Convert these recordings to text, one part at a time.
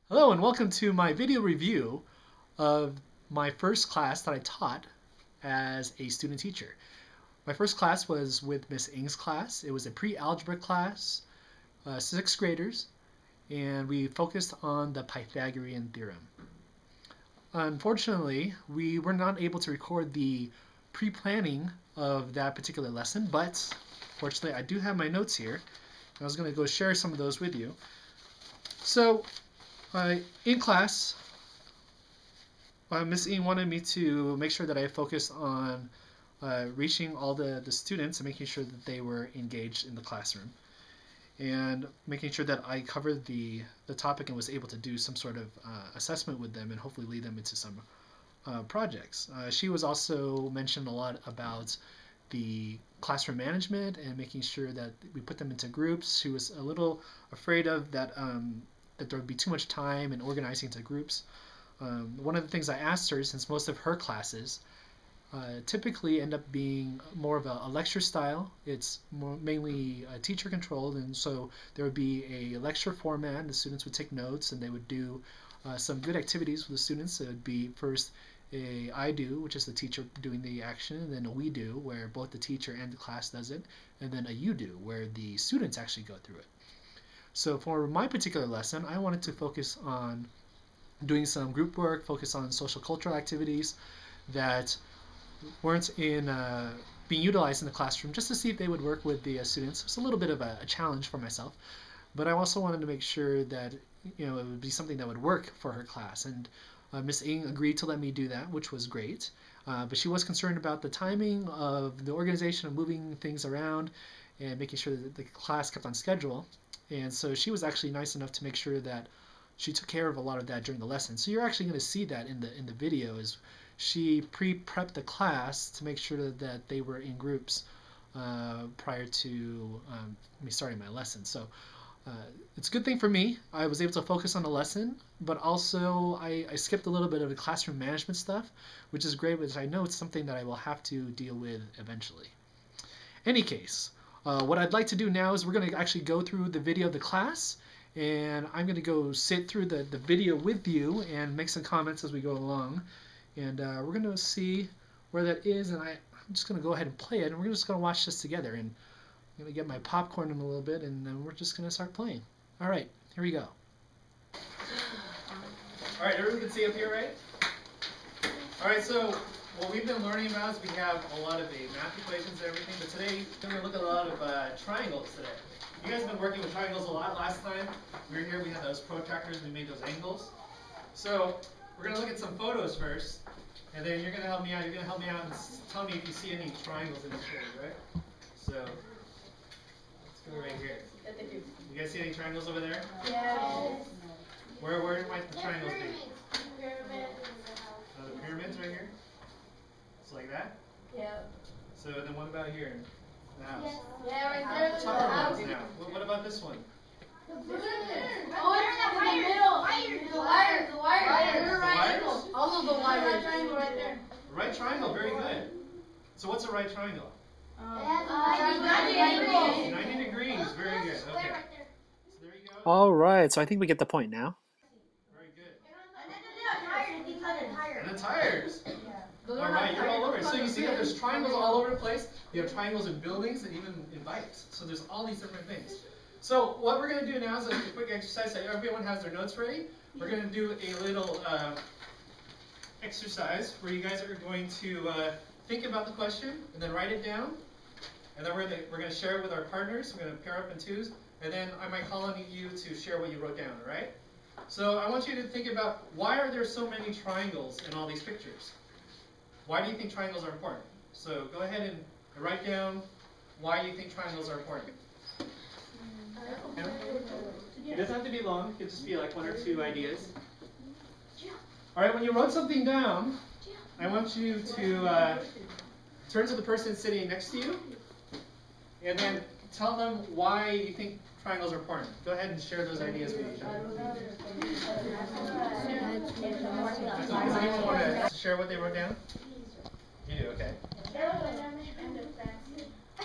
Hello and welcome to my video review of my first class that I taught as a student teacher. My first class was with Miss Ng's class. It was a pre-algebra class, 6th graders, and we focused on the Pythagorean Theorem. Unfortunately, we were not able to record the pre-planning of that particular lesson, but fortunately I do have my notes here. I was going to go share some of those with you. So, in class, Miss Ng wanted me to make sure that I focused on reaching all the students and making sure that they were engaged in the classroom, and making sure that I covered the topic and was able to do some sort of assessment with them and hopefully lead them into some projects. She was also mentioned a lot about the classroom management and making sure that we put them into groups. She was a little afraid of that that there would be too much time in organizing into groups. One of the things I asked her, since most of her classes typically end up being more of a lecture style, it's mainly teacher controlled, and so there would be a lecture format. The students would take notes and they would do some good activities with the students. It would be first a I do, which is the teacher doing the action, and then a we do, where both the teacher and the class does it, and then a you do, where the students actually go through it. So for my particular lesson, I wanted to focus on doing some group work, focus on social cultural activities that weren't being utilized in the classroom, just to see if they would work with the students. It was a little bit of a challenge for myself, but I also wanted to make sure that it would be something that would work for her class. And Miss Ng agreed to let me do that, which was great. But she was concerned about the timing of the organization of moving things around and making sure that the class kept on schedule. And so she was actually nice enough to make sure that she took care of a lot of that during the lesson. So you're actually going to see that in the video, is she pre-prepped the class to make sure that they were in groups prior to me starting my lesson. So it's a good thing for me. I was able to focus on the lesson, but also I skipped a little bit of the classroom management stuff, which is great, which I know it's something that I will have to deal with eventually. Any case, what I'd like to do now is we're going to actually go through the video of the class, and I'm going to go sit through the video with you and make some comments as we go along. And we're going to see where that is, and I'm just going to go ahead and play it, and we're just going to watch this together. And I'm going to get my popcorn in a little bit, and then we're just going to start playing. All right, here we go. All right, everyone can see up here, right? All right, so what we've been learning about is we have a lot of the math equations and everything, but today we're going to look at a lot of triangles today. You guys have been working with triangles a lot. Last time we were here, we had those protractors, we made those angles. So we're going to look at some photos first, and then you're going to help me out. You're going to help me out and tell me if you see any triangles in this photo, right? So let's go right here. You guys see any triangles over there? Yes. Where might the triangles be? Pyramids. The pyramids right here? It's like that? Yep. So then what about here? The house? Yeah, right there. The taller ones now. What about this one? Oh, it's in the middle. The wires. The wires? All of the wires. Triangle right there. The right triangle, very good. So what's a right triangle? 90 degrees. 90 degrees, very good. Okay. So there you go. All right, so I think we get the point now. Very good. Tires. And the tires. All right, you're all over it. So you see that there's triangles all over the place. You have triangles in buildings and even in bikes. So there's all these different things. So what we're going to do now is a quick exercise. So everyone has their notes ready. We're going to do a little exercise where you guys are going to think about the question and then write it down. And then we're going to share it with our partners. We're going to pair up in twos. And then I might call on you to share what you wrote down, all right? So I want you to think about, why are there so many triangles in all these pictures? Why do you think triangles are important? So go ahead and write down why you think triangles are important. It doesn't have to be long. It could just be like one or two ideas. All right, when you wrote something down, I want you to turn to the person sitting next to you and then tell them why you think triangles are important. Go ahead and share those ideas with each other. Does anyone want to share what they wrote down? You do, okay.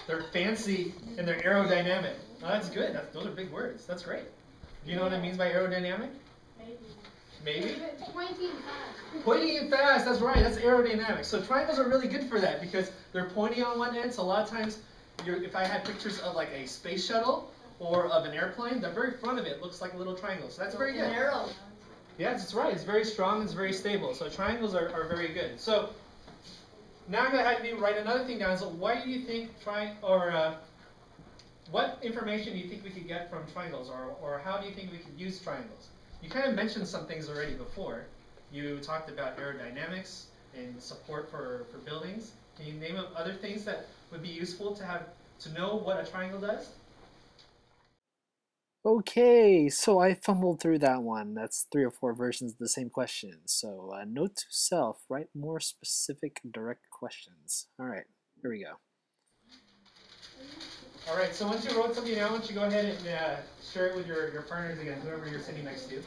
They're fancy and they're aerodynamic. Oh, that's good. Those are big words. That's great. Do you know what it means by aerodynamic? Maybe? Pointing fast. Pointing and fast, that's right, that's aerodynamics. So triangles are really good for that because they're pointy on one end, so a lot of times if I had pictures of like a space shuttle or of an airplane, the very front of it looks like a little triangle. So that's very good. An arrow. Yeah, that's right. It's very strong, it's very stable. So triangles are very good. So now I'm going to have you write another thing down. So why do you think what information do you think we could get from triangles, or how do you think we could use triangles? You kind of mentioned some things already before. You talked about aerodynamics and support for buildings. Can you name other things that would be useful to know what a triangle does? Okay, so I fumbled through that one. That's 3 or 4 versions of the same question. So note to self, write more specific, direct questions. All right, here we go. All right, so once you wrote something down, why don't you go ahead and share it with your partners again, whoever you're sitting next to.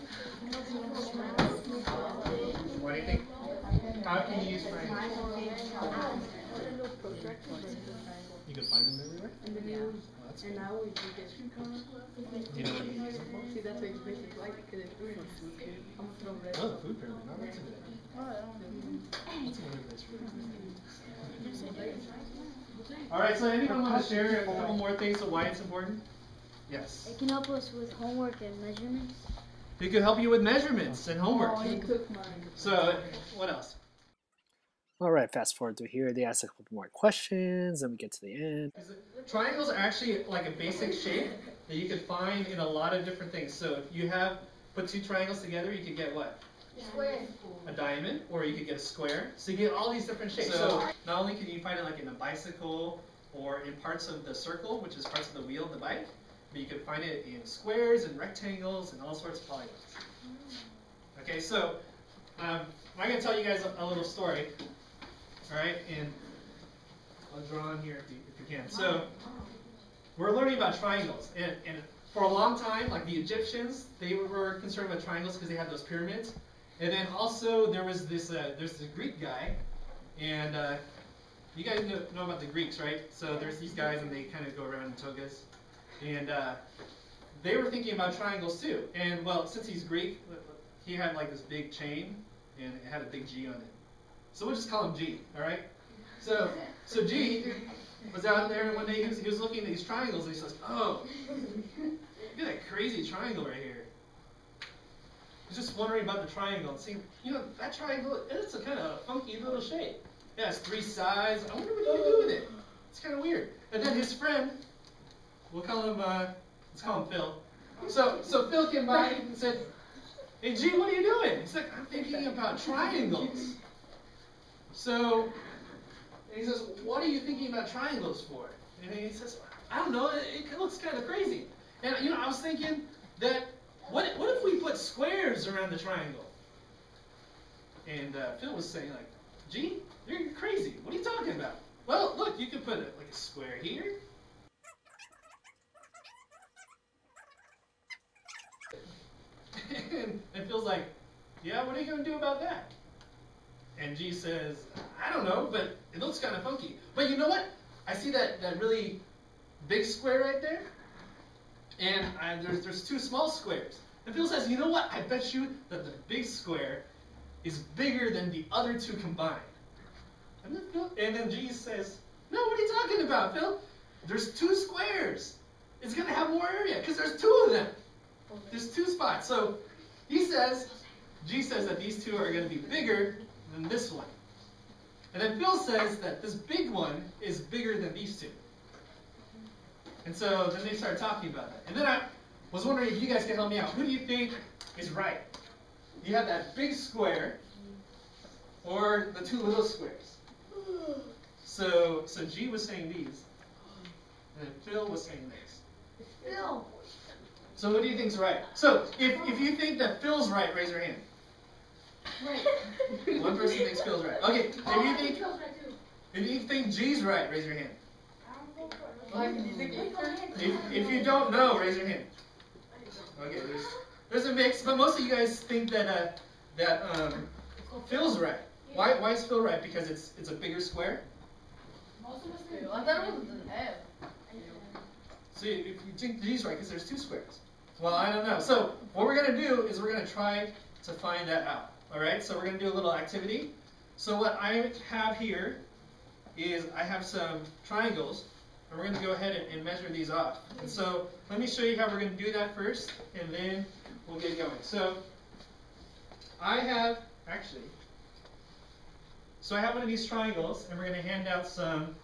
What do you think? How can you use triangles? You can find them everywhere? Oh, that's cool. Do you know what you use them for? Oh, the food pyramid. No, that's a good idea. That's a really nice food. All right, so anyone want to share a couple more things of why it's important? Yes. It can help us with homework and measurements. It could help you with measurements and homework. So, what else? All right, fast forward through here. They ask a couple more questions, and we get to the end. Triangles are actually like a basic shape that you could find in a lot of different things. So if you put 2 triangles together, you could get what? Square. A diamond, or you could get a square. So you get all these different shapes. So not only can you find it like in a bicycle or in parts of the circle, which is parts of the wheel of the bike, but you can find it in squares and rectangles and all sorts of polygons. Okay, so I'm going to tell you guys a little story. All right, and I'll draw on here if you can. So we're learning about triangles, and for a long time, like the Egyptians, they were concerned about triangles because they had those pyramids. And then also there was there's a Greek guy, and you guys know about the Greeks, right? So there's these guys, and they kind of go around in togas, and they were thinking about triangles too. And well, since he's Greek, he had like this big chain, and it had a big G on it. So we'll just call him G, all right? So G was out there, and one day he was looking at these triangles, and he says, "Oh, look at that crazy triangle right here." He's just wondering about the triangle and seeing, that triangle, it's a kind of funky little shape. It has 3 sides. I wonder what you can do with it. It's kind of weird. And then his friend, let's call him Phil. So Phil came by and said, "Hey, G, what are you doing?" He's like, "I'm thinking about triangles." So he says, "What are you thinking about triangles for?" And he says, "I don't know, it looks kind of crazy." And I was thinking that, what if we put squares around the triangle? And Phil was saying, like, "Gee, you're crazy. What are you talking about?" "Well, look, you could put like a square here. and Phil's like, "Yeah, what are you going to do about that?" And G says, "I don't know, but it looks kind of funky. But you know what? I see that really big square right there, and there's 2 small squares." And Phil says, "You know what? I bet you that the big square is bigger than the other 2 combined." And then G says, "No, what are you talking about, Phil? There's 2 squares. It's going to have more area because there's 2 of them. There's 2 spots." So G says that these 2 are going to be bigger than this one. And then Phil says that this big one is bigger than these 2. And so then they start talking about that. And then I was wondering if you guys can help me out. Who do you think is right? You have that big square or the 2 little squares? So G was saying these, and Phil was saying this. Phil. So who do you think's right? So if you think that Phil's right, raise your hand. Right. One person thinks Phil's right. Okay, if you think G's right, raise your hand. If you don't know, raise your hand. Okay, there's a mix, but most of you guys think that Phil's right. Why is Phil right? Because it's a bigger square? Most of us do. I thought it was an F. So if you think G's right, because there's 2 squares. Well, I don't know. So what we're going to do is we're going to try to find that out. All right, so we're going to do a little activity. So what I have here is I have some triangles, and we're going to go ahead and measure these off. And so let me show you how we're going to do that first, and then we'll get going. So I have one of these triangles, and we're going to hand out some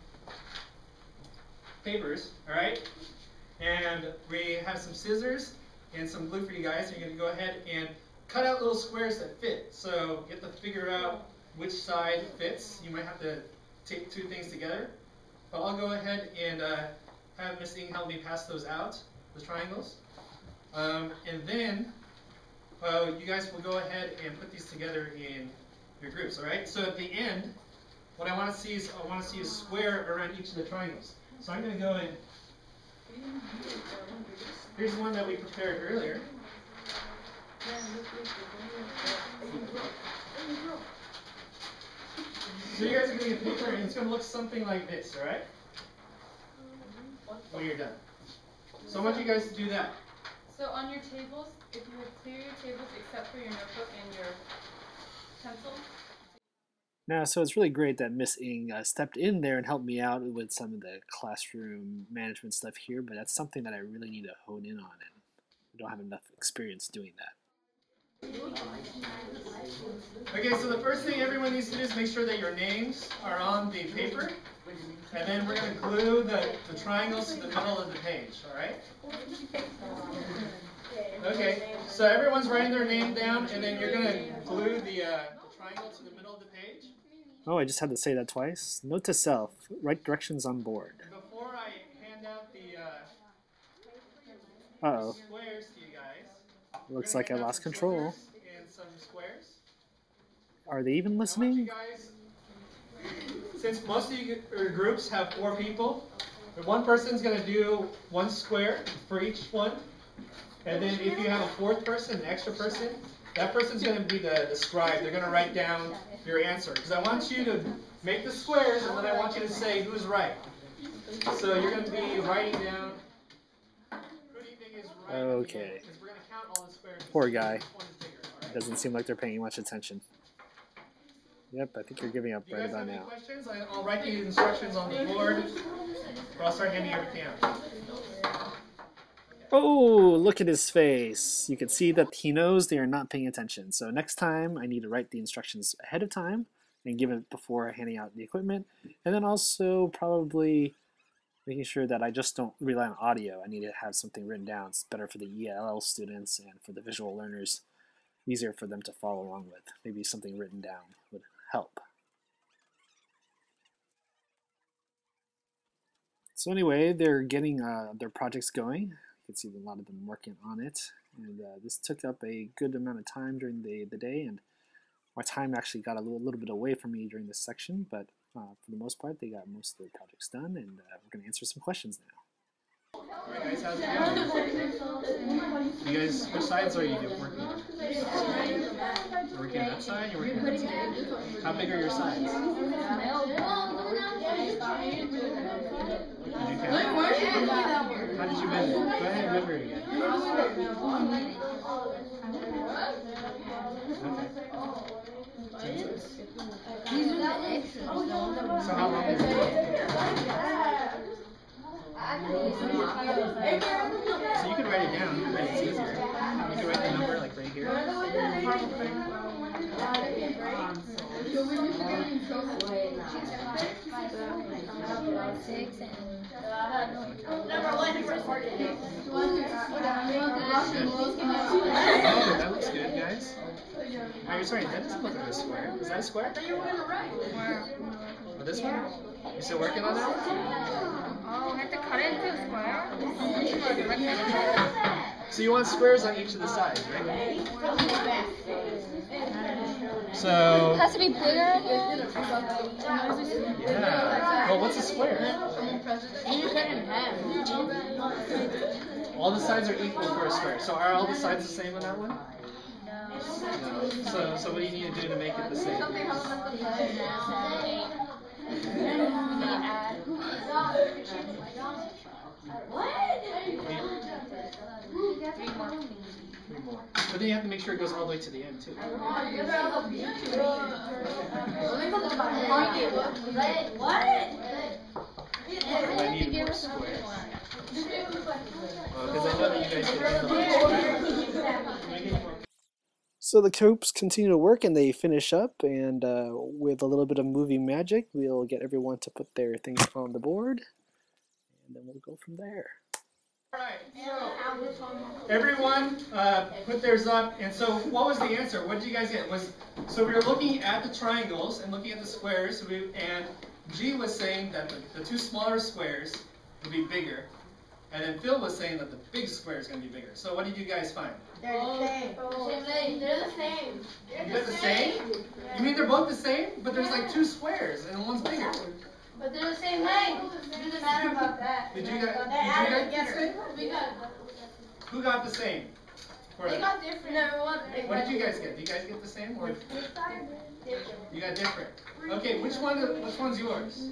papers, all right? And we have some scissors and some glue for you guys. You're going to go ahead and cut out little squares that fit. So you have to figure out which side fits. You might have to take two things together. But I'll go ahead and have Miss Ng help me pass those out, the triangles. And then you guys will go ahead and put these together in your groups, all right? So at the end, what I want to see is a square around each of the triangles. So I'm going to go and here's one that we prepared earlier. So you guys are going to get a paper, and it's going to look something like this, all right? When you're done. So I want you guys to do that. So on your tables, if you would clear your tables except for your notebook and your pencil. Now, so it's really great that Miss Ng stepped in there and helped me out with some of the classroom management stuff here, but that's something that I really need to hone in on, and I don't have enough experience doing that. Okay, so the first thing everyone needs to do is make sure that your names are on the paper, and then we're going to glue the triangles to the middle of the page, all right? Okay, so everyone's writing their name down, and then you're going to glue the triangle to the middle of the page. Oh, I just had to say that twice. Note to self, write directions on board. Before I hand out the squares to you guys, looks like I lost control. And some squares. Are they even listening? Guys, since most of your groups have 4 people, one person's going to do one square for each one. And then if you have a 4th person, an extra person, that person's going to be the scribe. They're going to write down your answer. Because I want you to make the squares, and then I want you to say who's right. So you're going to be writing down who do you think is right. Okay. Because we're going to count all the squares. Poor guy. Which one is bigger, all right? Doesn't seem like they're paying much attention. Yep, I think you're giving up right about now. Do you guys have any questions? I'll write the instructions on the board, or I'll start handing everything out. Oh, look at his face. You can see that he knows they are not paying attention. So next time, I need to write the instructions ahead of time and give it before handing out the equipment. And then also probably making sure that I just don't rely on audio. I need to have something written down. It's better for the ELL students and for the visual learners. Easier for them to follow along with. Maybe something written down would help. So anyway, they're getting their projects going. You can see a lot of them working on it, and this took up a good amount of time during the day, and my time actually got a little bit away from me during this section, but for the most part they got most of their projects done, and we're going to answer some questions now. Alright guys, how's it going? You guys, which sides are you working on? You're working on that side? You're working on that side? How big are your sides? Did you count? How did you measure? Go ahead and measure it again. Okay. So how long is it? So you can write it down, right? It's easier. You can write the number like right here. Oh, that looks good, guys. Oh, sorry, that doesn't look like a square. Is that a square? Oh, this one? You still working on that one? Oh, I have to cut it into a square? So you want squares on each of the sides, right? So... It has to be bigger. Yeah. Well, what's a square? All the sides are equal for a square. So are all the sides the same on that one? No. So what do you need to do to make it the same? 3 more. But then you have to make sure it goes all the way to the end too. What? I need more squares. Because I know that you guys did. So the cubes continue to work and they finish up, and with a little bit of movie magic, we'll get everyone to put their things on the board, and then we'll go from there. Alright, so everyone put theirs up, and so what was the answer? What did you guys get? So we were looking at the triangles and looking at the squares, and G was saying that the 2 smaller squares would be bigger, and then Phil was saying that the big square is going to be bigger. So what did you guys find? They're the same. They're the same. They're the same? You mean they're both the same? But there's like 2 squares, and one's bigger. But they're the same length. It doesn't matter about that. Did you guys get the same? We got. Who got the same? They got different. No, what did you guys get? Did you guys get the same? Or you got different. Okay, which one's yours?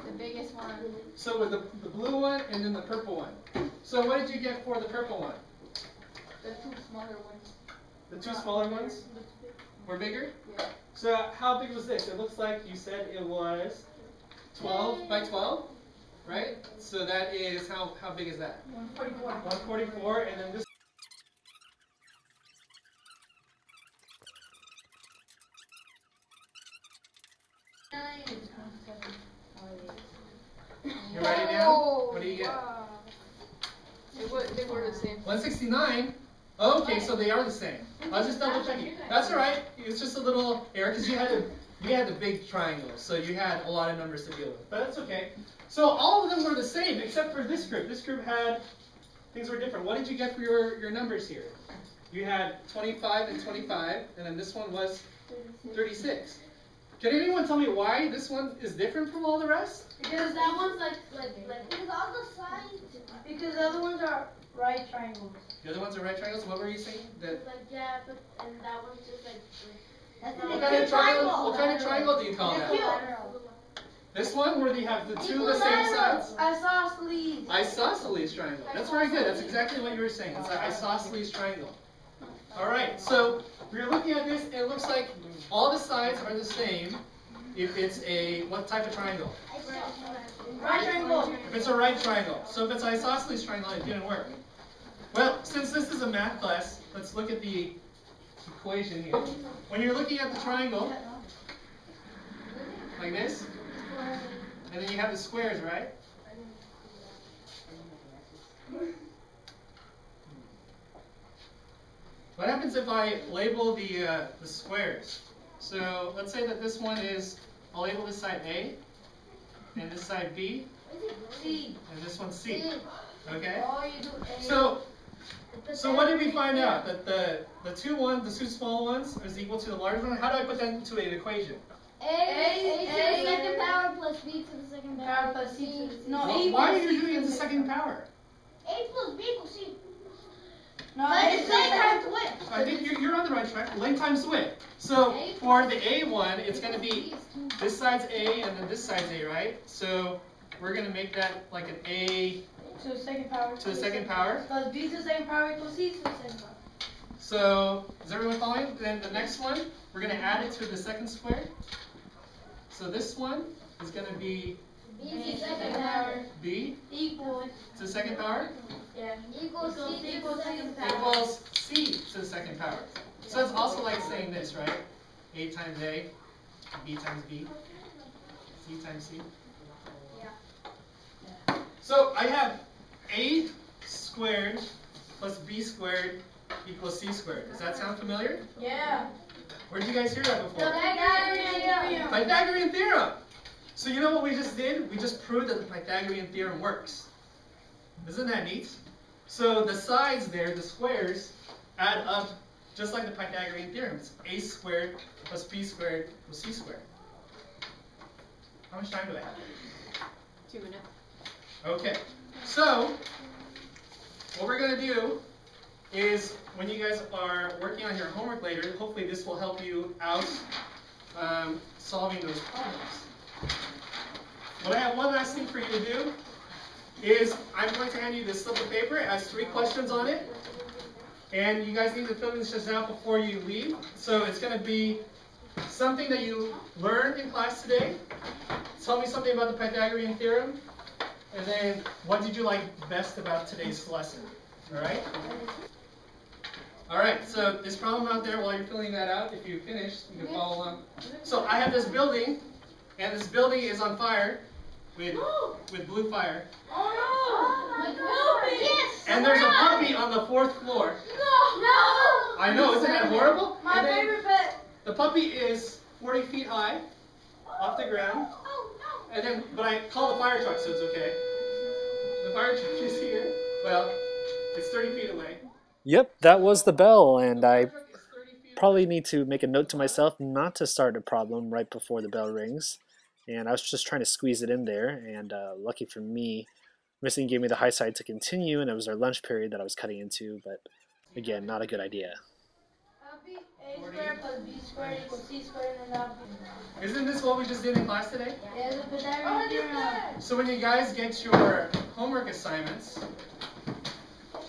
The biggest one. So with the blue one and then the purple one. So what did you get for the purple one? The 2 smaller ones. The 2 smaller ones were bigger? Yeah. So how big was this? It looks like you said it was 12 by 12, right? So that is, how big is that? 144. 144, and then this. You write it down? What do you get? They were the same. 169? Okay, so they are the same. I was just double checking. That's alright. It's just a little error because you had the big triangle, so you had a lot of numbers to deal with. But that's okay. So all of them were the same except for this group. This group had, things were different. What did you get for your numbers here? You had 25 and 25, and then this one was 36. Can anyone tell me why this one is different from all the rest? Because that one's like because all the sides. Because the other ones are right triangles. The other ones are right triangles? What were you saying? That Yeah, but and that one's just like. what kind of triangle do you call that? This one where they have the 2 the same sides? Isosceles. Isosceles triangle. That's very good. That's exactly what you were saying. It's an isosceles triangle. Alright, so we're looking at this, and it looks like all the sides are the same if it's a, what type of triangle? Right triangle. If it's a right triangle. So if it's an isosceles triangle, it didn't work. Well, since this is a math class, let's look at the equation here. When you're looking at the triangle, like this, and then you have the squares, right? What happens if I label the squares? So let's say that this one is, I'll label this side A, and this side B, C. and this one C. Okay? Oh, you do A. So what did we find out? That the two small ones is equal to the larger one? How do I put that into an equation? A to the second power plus B to the second power plus C to the Why are you doing it in the second power? A plus B equals C. No, it's length times width. I think you're on the right track. Length times width. So for the A one, it's going to be this side's A and then this side's A, right? So we're going to make that like an A to the second power. To the second power. Plus B to the second power equals C to the second power. So is everyone following? Then the next one, we're going to add it to the second square. So this one is going to be B to the second power. B Equals. to the second power. Yeah. Equals C to the second power. Equals C to the second power. So it's also like saying this, right? A times A, B times B, C times C. Yeah. So I have A squared plus B squared equals C squared. Does that sound familiar? Yeah. Where did you guys hear that before? Pythagorean Theorem. Pythagorean Theorem. So you know what we just did? We just proved that the Pythagorean Theorem works. Isn't that neat? So the sides there, the squares, add up just like the Pythagorean Theorem. It's A squared plus B squared equals C squared. How much time do I have? 2 minutes. Okay. So what we're going to do is when you guys are working on your homework later, hopefully this will help you out solving those problems. What I have one last thing for you to do is I'm going to hand you this slip of paper. It has 3 questions on it. And you guys need to fill this out before you leave. So it's going to be something that you learned in class today. Tell me something about the Pythagorean Theorem. And then what did you like best about today's lesson? Alright? Alright, so this problem out there, while you're filling that out, if you finish, you can follow along. So I have this building, and this building is on fire with blue fire. Yes! And there's a puppy on the 4th floor. No! I know, isn't that horrible? My favorite pet. The puppy is 40 feet high, off the ground. Oh, no. And then, but I call the fire truck, so it's okay. The fire truck is here. Well, it's 30 feet away. Yep, that was the bell, and I probably need to make a note to myself not to start a problem right before the bell rings. And I was just trying to squeeze it in there, and lucky for me, Missing gave me the high side to continue, and it was our lunch period that I was cutting into, but again, not a good idea. A squared plus b squared equals c squared, and that would be... Isn't this what we just did in class today? Yeah, the Pythagorean Theorem. So when you guys get your homework assignments,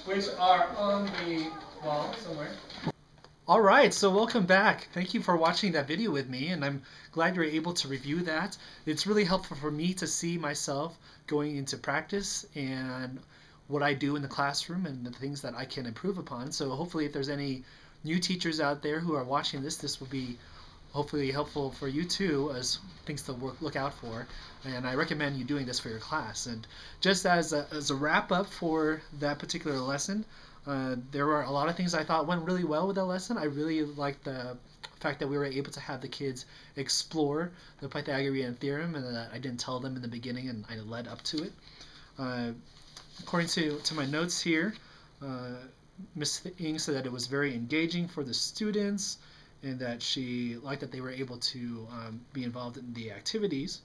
which are on the wall somewhere. Alright, so welcome back. Thank you for watching that video with me, and I'm glad you're able to review that. It's really helpful for me to see myself going into practice and what I do in the classroom and the things that I can improve upon. So hopefully if there's any new teachers out there who are watching this will be hopefully helpful for you too, as things to look out for. And I recommend you doing this for your class. And just as a wrap up for that particular lesson, there were a lot of things I thought went really well with that lesson. I really liked the fact that we were able to have the kids explore the Pythagorean Theorem, and that I didn't tell them in the beginning and I led up to it. According to my notes here, Ms. Ng said that it was very engaging for the students and that she liked that they were able to be involved in the activities.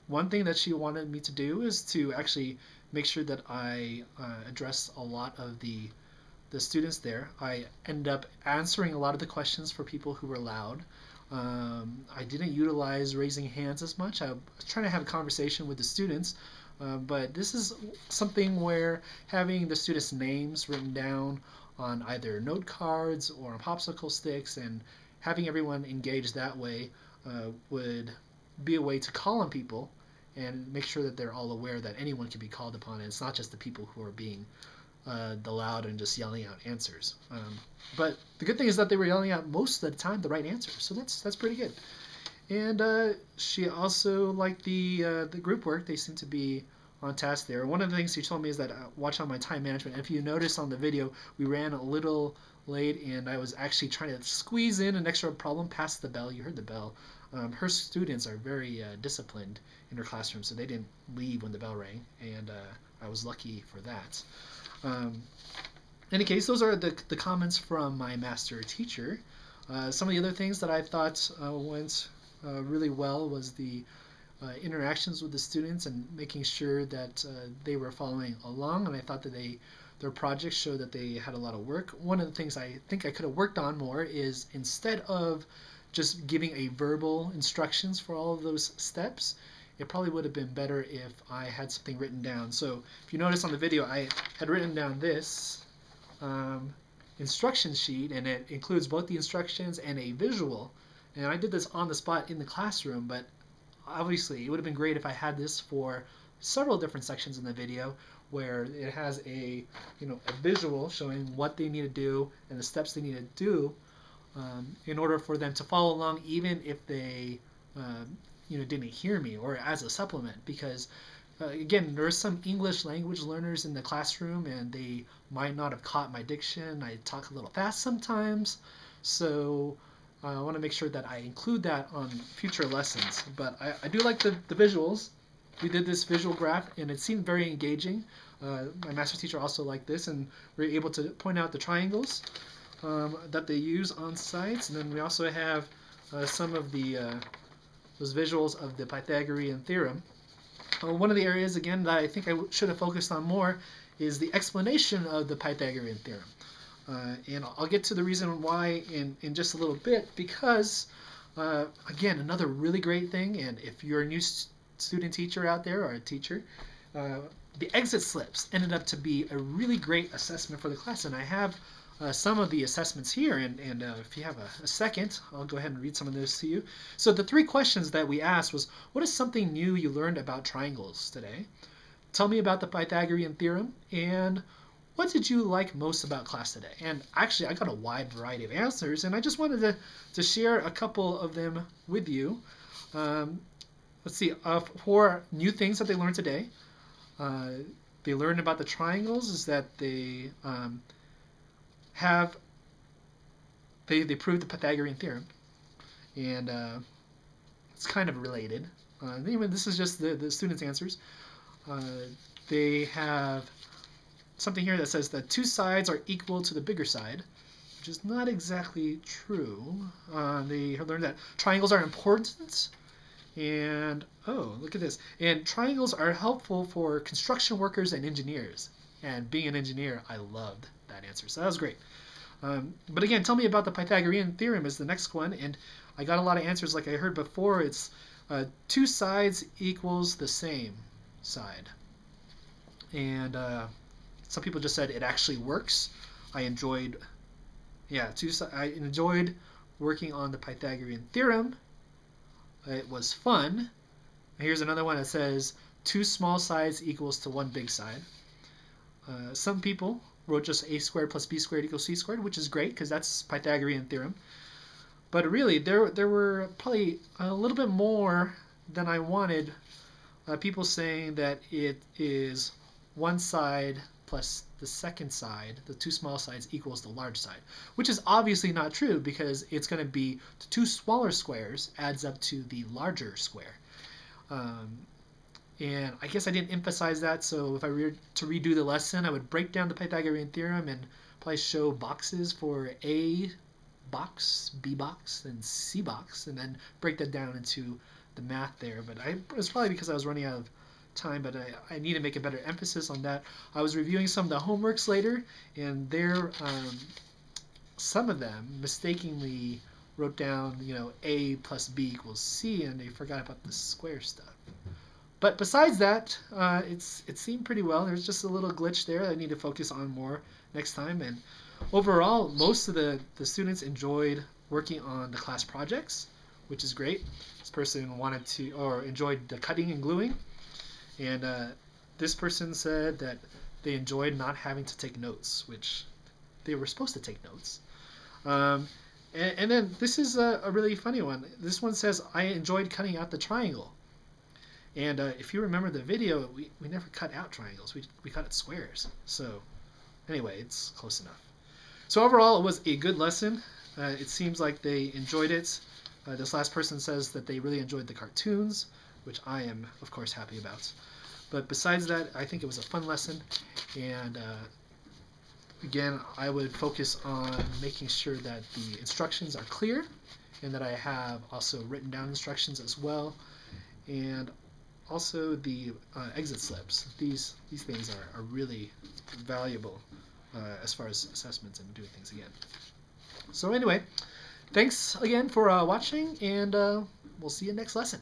One thing that she wanted me to do is to actually make sure that I address a lot of the students there. I ended up answering a lot of the questions for people who were loud. I didn't utilize raising hands as much. I was trying to have a conversation with the students, but this is something where having the students' names written down on either note cards or on popsicle sticks and having everyone engaged that way would be a way to call on people and make sure that they're all aware that anyone can be called upon, and it's not just the people who are being the loud and just yelling out answers. But the good thing is that they were yelling out most of the time the right answer, so that's pretty good. And she also liked the group work. They seem to be on task there. One of the things she told me is that watch on my time management. And if you notice on the video, we ran a little late, and I was actually trying to squeeze in an extra problem past the bell. You heard the bell. Her students are very disciplined in her classroom, so they didn't leave when the bell rang, and I was lucky for that. In any case, those are the comments from my master teacher. Some of the other things that I thought went really well was the interactions with the students and making sure that they were following along, and I thought that their projects showed that they had a lot of work. One of the things I think I could have worked on more is, instead of just giving a verbal instructions for all of those steps, it probably would have been better if I had something written down. So if you notice on the video, I had written down this instruction sheet, and it includes both the instructions and a visual. And I did this on the spot in the classroom, but obviously it would have been great if I had this for several different sections in the video, where it has a visual showing what they need to do and the steps they need to do in order for them to follow along, even if they didn't hear me, or as a supplement. Because again, there are some English language learners in the classroom, and they might not have caught my diction. I talk a little fast sometimes, so I want to make sure that I include that on future lessons. But I do like the visuals. We did this visual graph, and it seemed very engaging. My master teacher also liked this, and we were able to point out the triangles that they use on sites. And then we also have some of those visuals of the Pythagorean Theorem. One of the areas, again, that I think I should have focused on more is the explanation of the Pythagorean Theorem. And I'll get to the reason why in just a little bit, because, again, another really great thing, and if you're a new student teacher out there, or a teacher, the exit slips ended up to be a really great assessment for the class, and I have some of the assessments here, and if you have a second, I'll go ahead and read some of those to you. So the 3 questions that we asked was, what is something new you learned about triangles today? Tell me about the Pythagorean theorem, and what did you like most about class today? And actually, I got a wide variety of answers, and I just wanted to share a couple of them with you. Let's see, 4 new things that they learned today. They learned about the triangles is that they they proved the Pythagorean theorem, and it's kind of related. Anyway, this is just the students' answers. They have something here that says that 2 sides are equal to the bigger side, which is not exactly true. They learned that triangles are important, and oh, look at this. And triangles are helpful for construction workers and engineers. And being an engineer, I loved that answer, so that was great. But again, tell me about the Pythagorean theorem is the next one, and I got a lot of answers like I heard before. It's 2 sides equals the same side. And some people just said it actually works. I enjoyed working on the Pythagorean theorem. It was fun. Here's another one that says 2 small sides equals to 1 big side. Some people wrote just a squared plus b squared equals c squared, which is great because that's Pythagorean theorem. But really, there were probably a little bit more than I wanted. People saying that it is 1 side plus the second side, the 2 small sides equals the large side, which is obviously not true because it's going to be the 2 smaller squares adds up to the larger square. And I guess I didn't emphasize that, so if I were to redo the lesson, I would break down the Pythagorean theorem and probably show boxes for A box, B box, and C box, and then break that down into the math there. But it's probably because I was running out of time, but I need to make a better emphasis on that. I was reviewing some of the homeworks later, and some of them mistakenly wrote down, A plus B equals C, and they forgot about the square stuff. But besides that, it seemed pretty well. There's just a little glitch there I need to focus on more next time. And overall, most of the students enjoyed working on the class projects, which is great. This person enjoyed the cutting and gluing. And this person said that they enjoyed not having to take notes, which they were supposed to take notes. And then this is a really funny one. This one says, I enjoyed cutting out the triangle. And if you remember the video, we never cut out triangles. We cut out squares. So anyway, it's close enough. So overall, it was a good lesson. It seems like they enjoyed it. This last person says that they really enjoyed the cartoons, which I am, of course, happy about. But besides that, I think it was a fun lesson. And again, I would focus on making sure that the instructions are clear and that I have also written down instructions as well. And also the exit slips. These things are really valuable as far as assessments and doing things again. So anyway, thanks again for watching, and we'll see you next lesson.